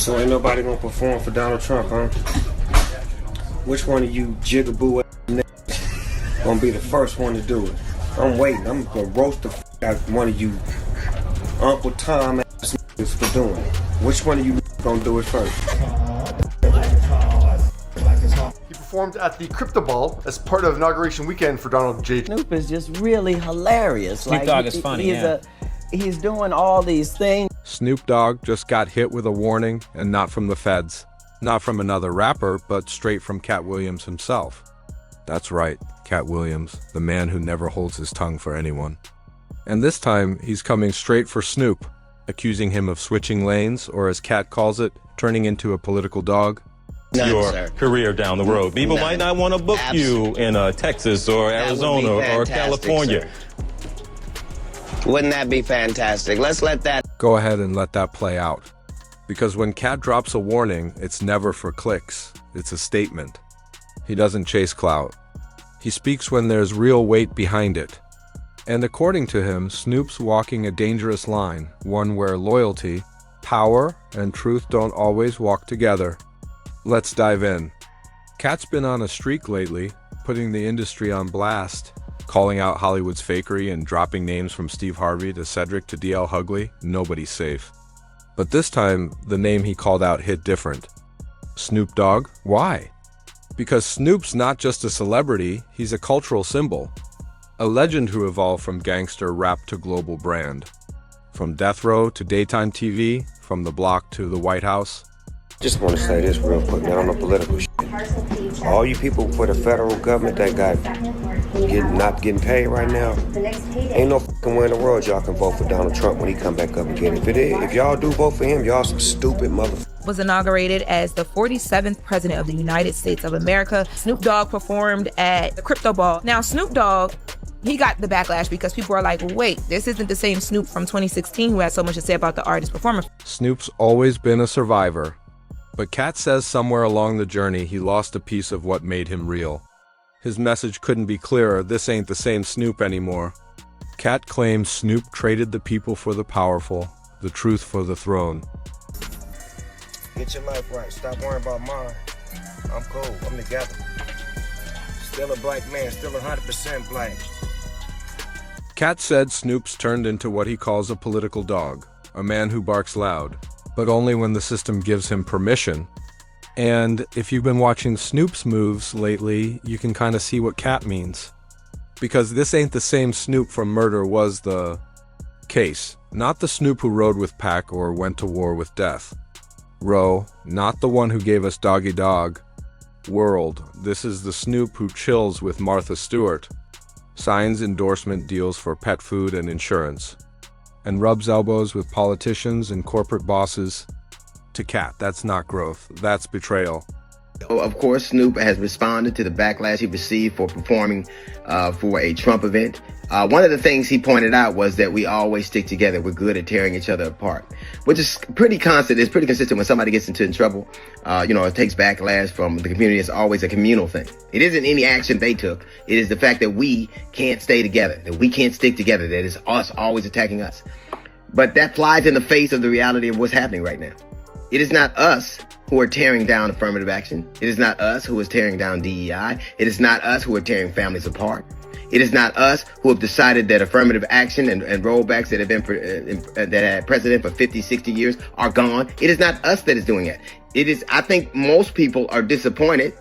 So ain't nobody gonna perform for Donald Trump, huh? Which one of you jigaboo niggas gonna be the first one to do it? I'm waiting. I'm gonna roast the out one of you Uncle Tom ass niggas for doing it. Which one of you gonna do it first? He performed at the Crypto Ball as part of inauguration weekend for Donald J. Snoop is just really hilarious. Snoop Dogg is funny, He's doing all these things. Snoop Dogg just got hit with a warning, and not from the feds. Not from another rapper, but straight from Katt Williams himself. That's right, Katt Williams, the man who never holds his tongue for anyone. And this time, he's coming straight for Snoop, accusing him of switching lanes, or as Katt calls it, turning into a political dog. Your career down the road. People might not want to book you in Texas or Arizona or California. Sir. Wouldn't that be fantastic? Let's let that go ahead and let that play out. Because when Katt drops a warning, it's never for clicks. It's a statement. He doesn't chase clout. He speaks when there's real weight behind it. And according to him, Snoop's walking a dangerous line, one where loyalty, power, and truth don't always walk together. Let's dive in. Katt's been on a streak lately, putting the industry on blast, calling out Hollywood's fakery and dropping names from Steve Harvey to Cedric to DL Hughley. Nobody's safe. But this time, the name he called out hit different. Snoop Dogg? Why? Because Snoop's not just a celebrity, he's a cultural symbol. A legend who evolved from gangster rap to global brand. From death row to daytime TV, from the block to the White House. Just want to say this real quick, not on the political shit. All you people for the federal government that not getting paid right now, ain't no fucking way in the world y'all can vote for Donald Trump when he come back up again. If y'all do vote for him, y'all some stupid motherfuckers. Was inaugurated as the 47th president of the United States of America. Snoop Dogg performed at the Crypto Ball. Now, Snoop Dogg, he got the backlash because people are like, wait, this isn't the same Snoop from 2016 who had so much to say about the artist performance. Snoop's always been a survivor. But Katt says somewhere along the journey he lost a piece of what made him real. His message couldn't be clearer, this ain't the same Snoop anymore. Katt claims Snoop traded the people for the powerful, the truth for the throne. Get your life right, stop worrying about mine. I'm cool, I'm together. Still a black man, still 100% black. Katt said Snoop's turned into what he calls a political dog, a man who barks loud. But only when the system gives him permission. And if you've been watching Snoop's moves lately, you can kind of see what Katt means. Because this ain't the same Snoop from Murder was the case. Not the Snoop who rode with Pac or went to war with death. Roe, not the one who gave us Doggy Dog. World, this is the Snoop who chills with Martha Stewart. Signs endorsement deals for pet food and insurance. And rubs elbows with politicians and corporate bosses. To Katt, that's not growth, that's betrayal. Of course, Snoop has responded to the backlash he received for performing for a Trump event. One of the things he pointed out was that we always stick together. We're good at tearing each other apart, which is pretty constant. It's pretty consistent when somebody gets into trouble. It takes backlash from the community. It's always a communal thing. It isn't any action they took. It is the fact that we can't stay together, that we can't stick together, that it's us always attacking us. But that flies in the face of the reality of what's happening right now. It is not us who are tearing down affirmative action. It is not us who is tearing down DEI. It is not us who are tearing families apart. It is not us who have decided that affirmative action and rollbacks that have been that had precedent for 50, 60 years are gone. It is not us that is doing it. It is, I think most people are disappointed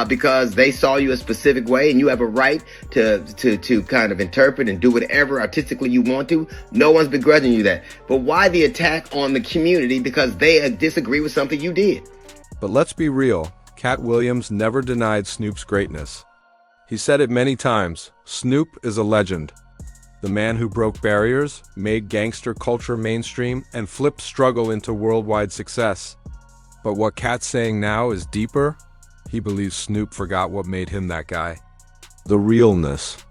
because they saw you a specific way, and you have a right to kind of interpret and do whatever artistically you want to. No one's begrudging you that. But why the attack on the community because they disagree with something you did? But let's be real. Katt Williams never denied Snoop's greatness. He said it many times. Snoop is a legend. The man who broke barriers, made gangster culture mainstream, and flipped struggle into worldwide success. But what Katt's saying now is deeper. He believes Snoop forgot what made him that guy. The realness.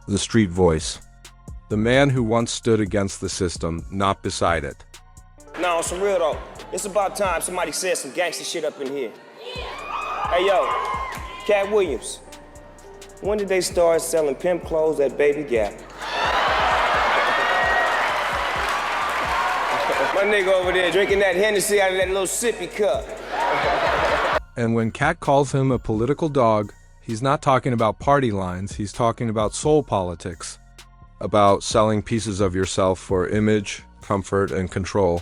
The street voice. The man who once stood against the system, not beside it. Now, on some real though, it's about time somebody said some gangster shit up in here. Hey yo, Katt Williams, when did they start selling pimp clothes at Baby Gap? My nigga over there drinking that Hennessy out of that little sippy cup. And when Katt calls him a political dog, he's not talking about party lines, he's talking about soul politics. About selling pieces of yourself for image, comfort, and control.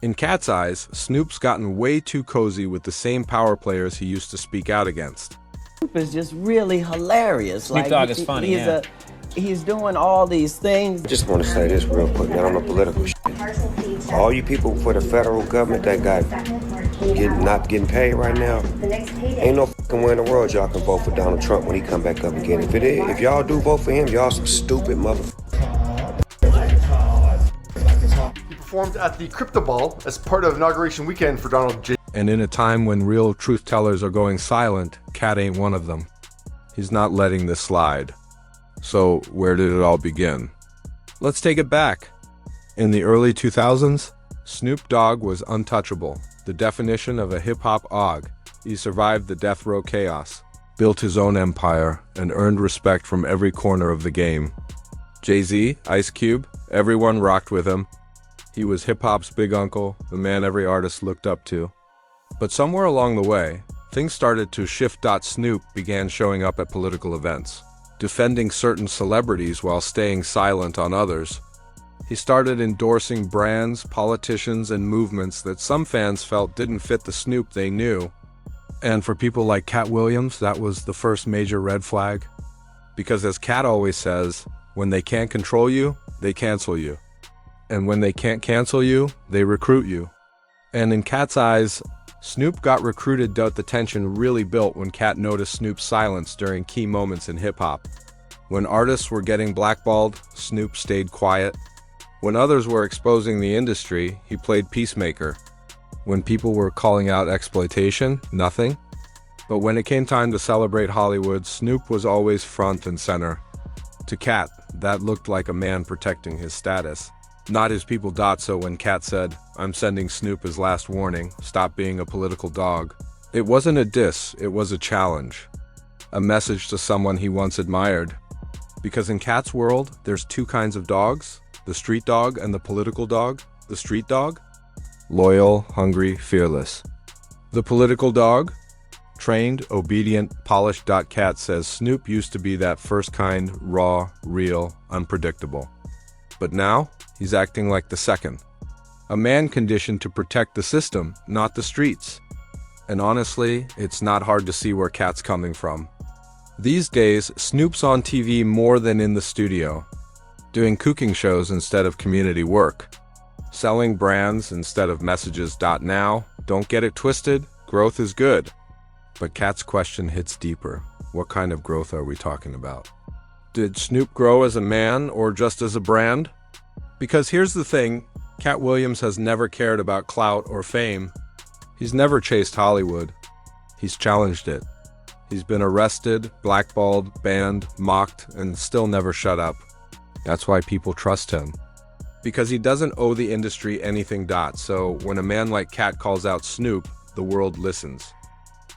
In Katt's eyes, Snoop's gotten way too cozy with the same power players he used to speak out against. Snoop is just really hilarious. Snoop Dogg is funny, He's doing all these things. Just want to say this real quick, not on the political shit. All you people for the federal government that not getting paid right now, ain't no fucking way in the world y'all can vote for Donald Trump when he come back up again. If y'all do vote for him, y'all some stupid motherfuckers. He performed at the Crypto Ball as part of inauguration weekend for Donald J. And in a time when real truth tellers are going silent, Katt ain't one of them. He's not letting this slide. So where did it all begin? Let's take it back. In the early 2000s, Snoop Dogg was untouchable, the definition of a hip-hop og. He survived the death row chaos, built his own empire, and earned respect from every corner of the game. Jay-Z, Ice Cube, everyone rocked with him. He was hip-hop's big uncle, the man every artist looked up to. But somewhere along the way, things started to shift. Snoop began showing up at political events, defending certain celebrities while staying silent on others. He started endorsing brands, politicians, and movements that some fans felt didn't fit the Snoop they knew. And for people like Katt Williams, that was the first major red flag. Because as Katt always says, when they can't control you, they cancel you. And when they can't cancel you, they recruit you. And in Katt's eyes, Snoop got recruited. The tension really built when Katt noticed Snoop's silence during key moments in hip-hop. When artists were getting blackballed, Snoop stayed quiet. When others were exposing the industry, he played peacemaker. When people were calling out exploitation, nothing. But when it came time to celebrate Hollywood, Snoop was always front and center. To Katt, that looked like a man protecting his status, not his people. So when Katt said, "I'm sending Snoop his last warning, stop being a political dog," it wasn't a diss, it was a challenge. A message to someone he once admired. Because in Katt's world, there's two kinds of dogs, the street dog and the political dog. The street dog? Loyal, hungry, fearless. The political dog? Trained, obedient, polished. Katt says Snoop used to be that first kind, raw, real, unpredictable. But now, he's acting like the second. A man conditioned to protect the system, not the streets. And honestly, it's not hard to see where Katt's coming from. These days, Snoop's on TV more than in the studio, doing cooking shows instead of community work, selling brands instead of messages. Now, don't get it twisted, growth is good. But Katt's question hits deeper. What kind of growth are we talking about? Did Snoop grow as a man or just as a brand? Because here's the thing, Katt Williams has never cared about clout or fame. He's never chased Hollywood. He's challenged it. He's been arrested, blackballed, banned, mocked, and still never shut up. That's why people trust him. Because he doesn't owe the industry anything. So when a man like Katt calls out Snoop, the world listens.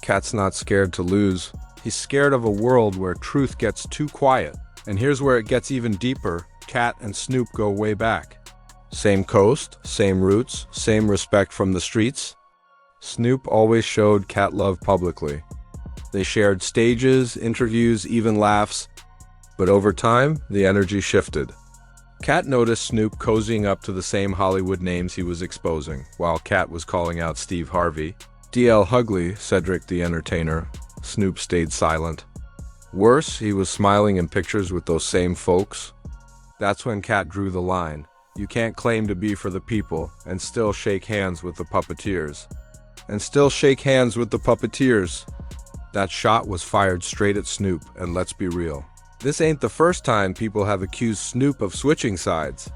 Katt's not scared to lose. He's scared of a world where truth gets too quiet. And here's where it gets even deeper. Katt and Snoop go way back. Same coast, same roots, same respect from the streets. Snoop always showed Katt love publicly. They shared stages, interviews, even laughs. But over time, the energy shifted. Katt noticed Snoop cozying up to the same Hollywood names he was exposing, while Katt was calling out Steve Harvey, D.L. Hughley, Cedric the Entertainer. Snoop stayed silent. Worse, he was smiling in pictures with those same folks. That's when Katt drew the line. You can't claim to be for the people and still shake hands with the puppeteers. That shot was fired straight at Snoop, and let's be real. This ain't the first time people have accused Snoop of switching sides.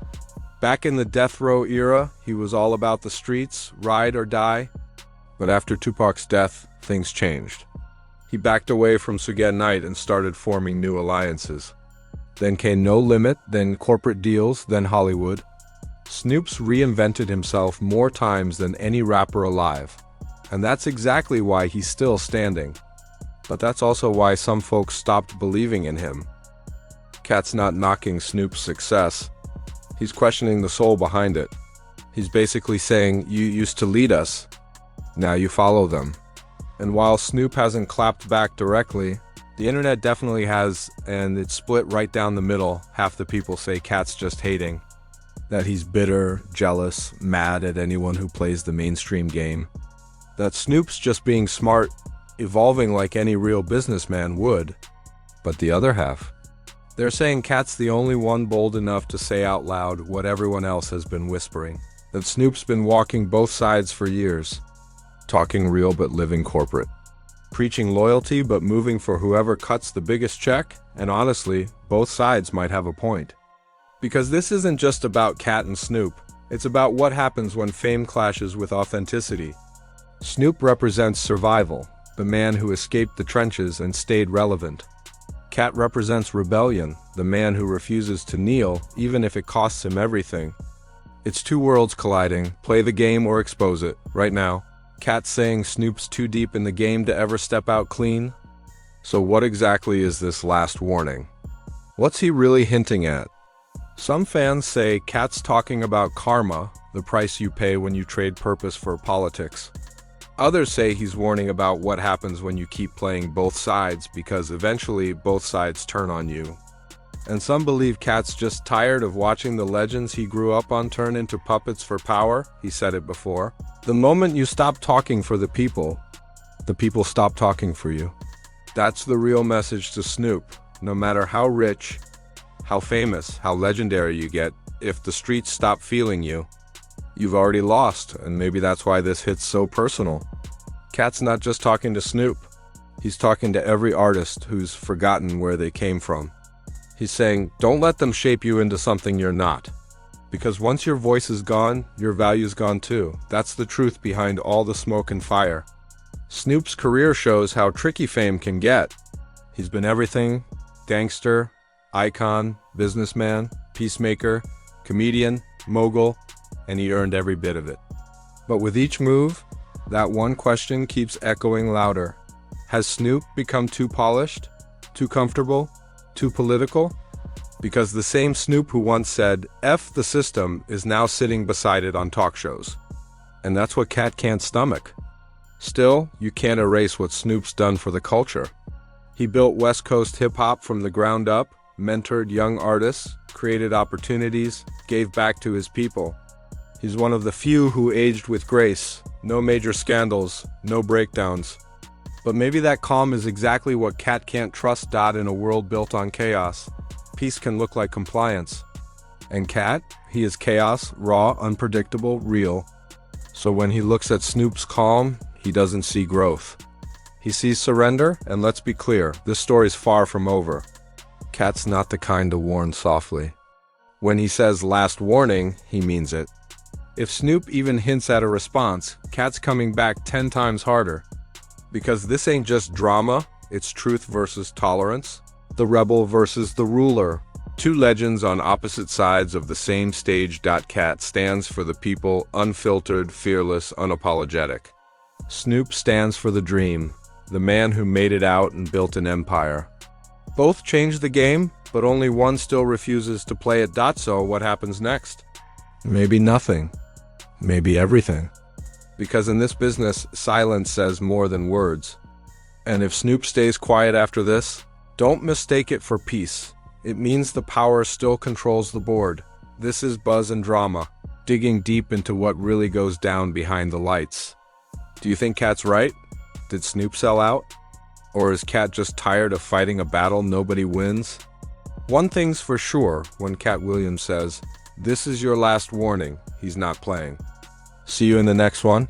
Back in the death row era, he was all about the streets, ride or die. But after Tupac's death, things changed. He backed away from Suge Knight and started forming new alliances. Then came No Limit, then corporate deals, then Hollywood. Snoop's reinvented himself more times than any rapper alive. And that's exactly why he's still standing. But that's also why some folks stopped believing in him. Katt's not knocking Snoop's success. He's questioning the soul behind it. He's basically saying, you used to lead us, now you follow them. And while Snoop hasn't clapped back directly, the internet definitely has, and it's split right down the middle. Half the people say Katt's just hating, that he's bitter, jealous, mad at anyone who plays the mainstream game, that Snoop's just being smart, evolving like any real businessman would. But the other half, they're saying Katt's the only one bold enough to say out loud what everyone else has been whispering, that Snoop's been walking both sides for years, talking real but living corporate, preaching loyalty but moving for whoever cuts the biggest check, and honestly, both sides might have a point. Because this isn't just about Katt and Snoop, it's about what happens when fame clashes with authenticity. Snoop represents survival, the man who escaped the trenches and stayed relevant. Katt represents rebellion, the man who refuses to kneel even if it costs him everything. It's two worlds colliding, play the game or expose it. Right now, Katt's saying Snoop's too deep in the game to ever step out clean. So what exactly is this last warning? What's he really hinting at? Some fans say Katt's talking about karma, the price you pay when you trade purpose for politics. Others say he's warning about what happens when you keep playing both sides, because eventually both sides turn on you. And some believe Katt's just tired of watching the legends he grew up on turn into puppets for power. He said it before. The moment you stop talking for the people stop talking for you. That's the real message to Snoop. No matter how rich, how famous, how legendary you get, if the streets stop feeling you, you've already lost, and maybe that's why this hits so personal. Katt's not just talking to Snoop. He's talking to every artist who's forgotten where they came from. He's saying, don't let them shape you into something you're not. Because once your voice is gone, your value's gone too. That's the truth behind all the smoke and fire. Snoop's career shows how tricky fame can get. He's been everything: gangster, icon, businessman, peacemaker, comedian, mogul, and he earned every bit of it. But with each move, that one question keeps echoing louder. Has Snoop become too polished, too comfortable, too political? Because the same Snoop who once said, "F the system," is now sitting beside it on talk shows. And that's what Katt can't stomach. Still, you can't erase what Snoop's done for the culture. He built West Coast hip-hop from the ground up, mentored young artists, created opportunities, gave back to his people. He's one of the few who aged with grace, no major scandals, no breakdowns. But maybe that calm is exactly what Katt can't trust. In a world built on chaos, peace can look like compliance. And Katt, he is chaos, raw, unpredictable, real. So when he looks at Snoop's calm, he doesn't see growth. He sees surrender, and let's be clear, this story's far from over. Katt's not the kind to warn softly. When he says last warning, he means it. If Snoop even hints at a response, Katt's coming back 10 times harder. Because this ain't just drama, it's truth versus tolerance, the rebel versus the ruler. Two legends on opposite sides of the same stage. Katt stands for the people, unfiltered, fearless, unapologetic. Snoop stands for the dream, the man who made it out and built an empire. Both changed the game, but only one still refuses to play it. So what happens next? Maybe nothing. Maybe everything. Because in this business, silence says more than words. And if Snoop stays quiet after this, don't mistake it for peace. It means the power still controls the board. This is Buzz and Drama, digging deep into what really goes down behind the lights. Do you think Katt's right? Did Snoop sell out? Or is Katt just tired of fighting a battle nobody wins? One thing's for sure when Katt Williams says, "This is your last warning," he's not playing. See you in the next one.